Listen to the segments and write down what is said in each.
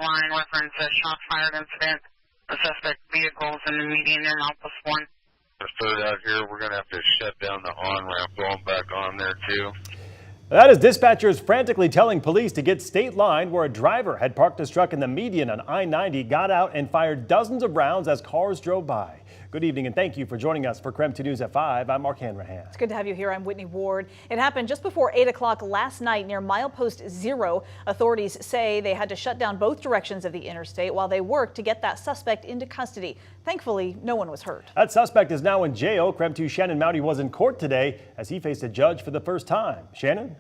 line references shots fired incident. The suspect vehicles in the median near Malpas 1. Third out here, we're going to have to shut down the on-ramp, going back on there too. That is dispatchers frantically telling police to get state line, where a driver had parked his truck in the median on I-90, got out and fired dozens of rounds as cars drove by. Good evening and thank you for joining us for KREM 2 News at 5. I'm Mark Hanrahan. It's good to have you here. I'm Whitney Ward. It happened just before 8 o'clock last night near milepost 0. Authorities say they had to shut down both directions of the interstate while they worked to get that suspect into custody. Thankfully, no one was hurt. That suspect is now in jail. KREM 2 Shannon Mouty was in court today as he faced a judge for the first time. Shannon?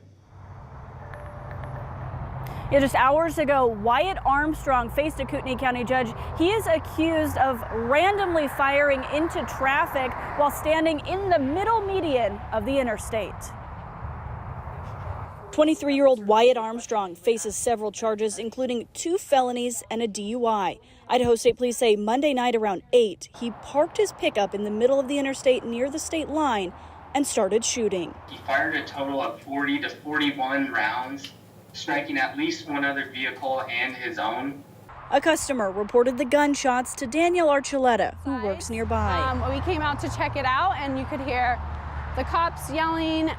Yeah, just hours ago, Wyatt Armstrong faced a Kootenai County judge. He is accused of randomly firing into traffic while standing in the middle median of the interstate. 23-year-old Wyatt Armstrong faces several charges, including 2 felonies and a DUI. Idaho State Police say Monday night around 8, he parked his pickup in the middle of the interstate near the state line and started shooting. He fired a total of 40 to 41 rounds, striking at least one other vehicle and his own. A customer reported the gunshots to Danielle Archuleta, who works nearby. We came out to check it out, and you could hear the cops yelling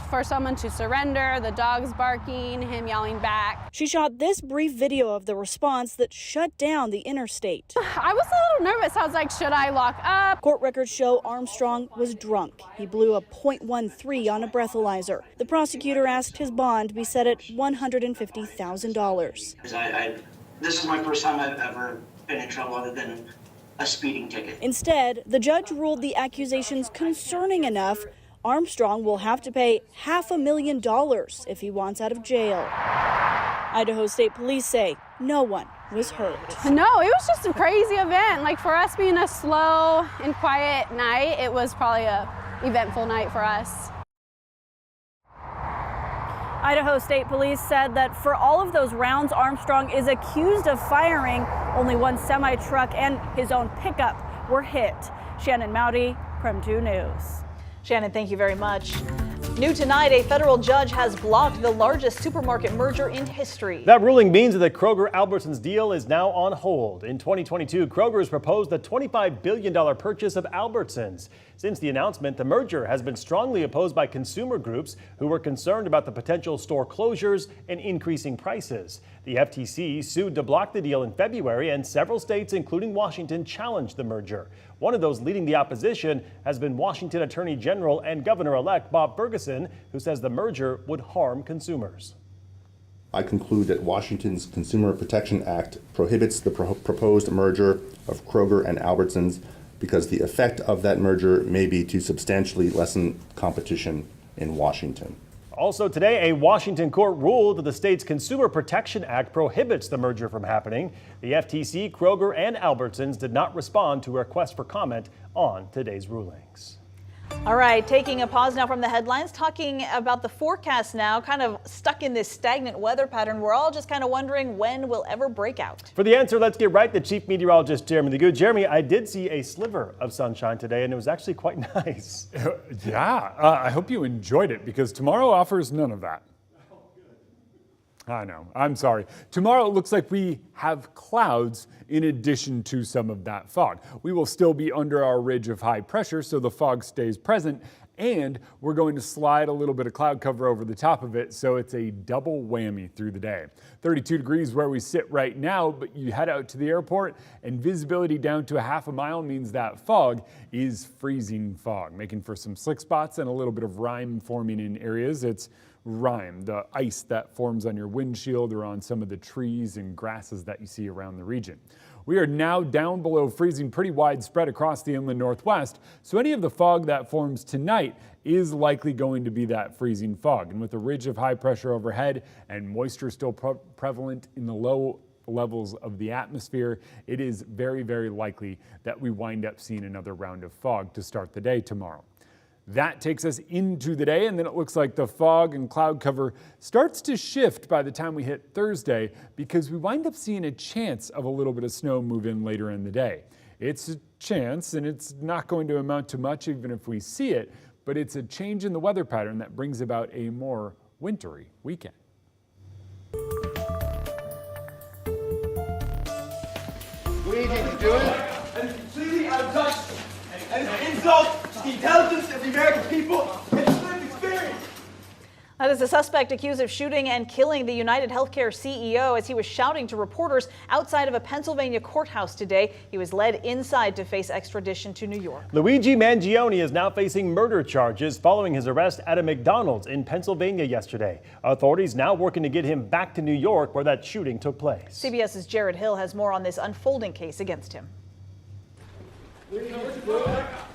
for someone to surrender, the dogs barking, him yelling back. She shot this brief video of the response that shut down the interstate. I was a little nervous. I was like, should I lock up? Court records show Armstrong was drunk. He blew a .13 on a breathalyzer. The prosecutor asked his bond be set at $150,000. This is my first time I've ever been in trouble other than a speeding ticket. Instead, the judge ruled the accusations concerning enough. Armstrong will have to pay $500,000 if he wants out of jail. Idaho State Police say no one was hurt. No, it was just a crazy event. Like, for us being a slow and quiet night, it was probably a eventful night for us. Idaho State Police said that for all of those rounds Armstrong is accused of firing, only one semi-truck and his own pickup were hit. Shannon Mouty, KREM 2 News. Shannon, thank you very much. New tonight, a federal judge has blocked the largest supermarket merger in history. That ruling means that the Kroger-Albertsons deal is now on hold. In 2022, Kroger has proposed a $25 billion purchase of Albertsons. Since the announcement, the merger has been strongly opposed by consumer groups who were concerned about the potential store closures and increasing prices. The FTC sued to block the deal in February, and several states, including Washington, challenged the merger. One of those leading the opposition has been Washington Attorney General and Governor-elect Bob Ferguson, who says the merger would harm consumers. I conclude that Washington's Consumer Protection Act prohibits the proposed merger of Kroger and Albertsons because the effect of that merger may be to substantially lessen competition in Washington. Also today, a Washington court ruled that the state's Consumer Protection Act prohibits the merger from happening. The FTC, Kroger, and Albertsons did not respond to a request for comment on today's rulings. All right, taking a pause now from the headlines, talking about the forecast now, kind of stuck in this stagnant weather pattern. We're all just kind of wondering when we'll ever break out. For the answer, let's get right to Chief Meteorologist Jeremy the Good. Jeremy, I did see a sliver of sunshine today, and it was actually quite nice. Yeah, I hope you enjoyed it, because tomorrow offers none of that. I know, I'm sorry. Tomorrow it looks like we have clouds in addition to some of that fog. We will still be under our ridge of high pressure, so the fog stays present, and we're going to slide a little bit of cloud cover over the top of it, so it's a double whammy through the day. 32 degrees where we sit right now, but you head out to the airport and visibility down to a half a mile means that fog is freezing fog, making for some slick spots and a little bit of rime forming in areas. It's rime, the ice that forms on your windshield or on some of the trees and grasses that you see around the region. We are now down below freezing, pretty widespread across the inland northwest, so any of the fog that forms tonight is likely going to be that freezing fog. And with a ridge of high pressure overhead and moisture still prevalent in the low levels of the atmosphere, it is very, very likely that we wind up seeing another round of fog to start the day tomorrow. That takes us into the day, and then it looks like the fog and cloud cover starts to shift by the time we hit Thursday, because we wind up seeing a chance of a little bit of snow move in later in the day. It's a chance, and it's not going to amount to much even if we see it, but it's a change in the weather pattern that brings about a more wintry weekend. doing, and it's completely out of touch, and an insult to the intelligence of the American people and its lived experience. That is a suspect accused of shooting and killing the United Healthcare CEO as he was shouting to reporters outside of a Pennsylvania courthouse today. He was led inside to face extradition to New York. Luigi Mangione is now facing murder charges following his arrest at a McDonald's in Pennsylvania yesterday. Authorities now working to get him back to New York where that shooting took place. CBS's Jared Hill has more on this unfolding case against him.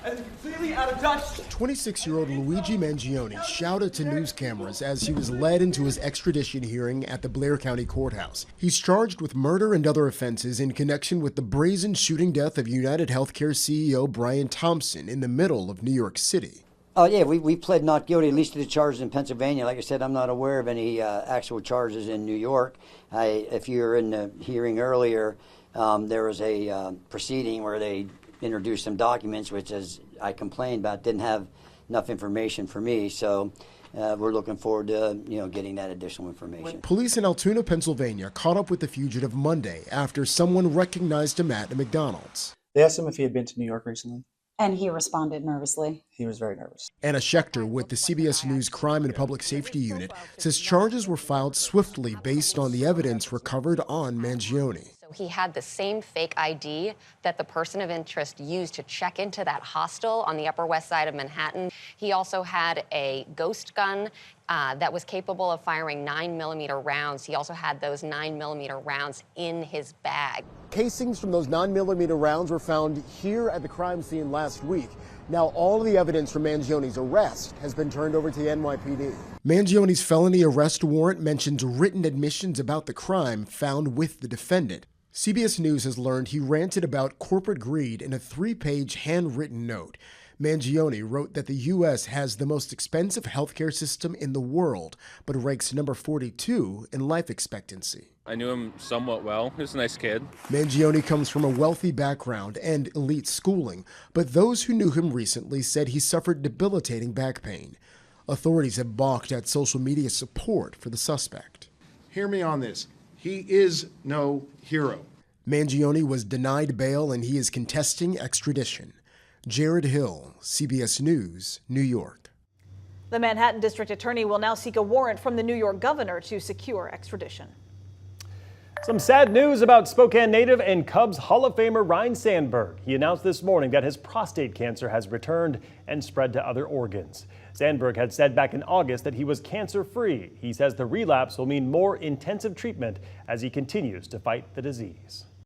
And completely out of touch. 26-year-old Luigi Mangione shouted to news cameras as he was led into his extradition hearing at the Blair County Courthouse. He's charged with murder and other offenses in connection with the brazen shooting death of United Healthcare CEO Brian Thompson in the middle of New York City. Oh, yeah, we pled not guilty, at least to the charges in Pennsylvania. Like I said, I'm not aware of any actual charges in New York. If you were in the hearing earlier, there was a proceeding where they introduced some documents, which, as I complained about, didn't have enough information for me. So we're looking forward to getting that additional information. Police in Altoona, Pennsylvania, caught up with the fugitive Monday after someone recognized him at a McDonald's. They asked him if he had been to New York recently. And he responded nervously. He was very nervous. Anna Schechter with the CBS News Crime and Public Safety Unit says charges were filed swiftly based on the evidence recovered on Mangione. He had the same fake ID that the person of interest used to check into that hostel on the Upper West Side of Manhattan. He also had a ghost gun that was capable of firing 9mm rounds. He also had those 9mm rounds in his bag. Casings from those 9mm rounds were found here at the crime scene last week. Now all of the evidence from Mangione's arrest has been turned over to the NYPD. Mangione's felony arrest warrant mentions written admissions about the crime found with the defendant. CBS News has learned he ranted about corporate greed in a 3-page handwritten note. Mangione wrote that the U.S. has the most expensive healthcare system in the world, but ranks number 42 in life expectancy. I knew him somewhat well. He was a nice kid. Mangione comes from a wealthy background and elite schooling, but those who knew him recently said he suffered debilitating back pain. Authorities have balked at social media support for the suspect. Hear me on this. He is no hero. Mangione was denied bail and he is contesting extradition. Jared Hill, CBS News, New York. The Manhattan District Attorney will now seek a warrant from the New York governor to secure extradition. Some sad news about Spokane native and Cubs Hall of Famer Ryne Sandberg. He announced this morning that his prostate cancer has returned and spread to other organs. Sandberg had said back in August that he was cancer-free. He says the relapse will mean more intensive treatment as he continues to fight the disease.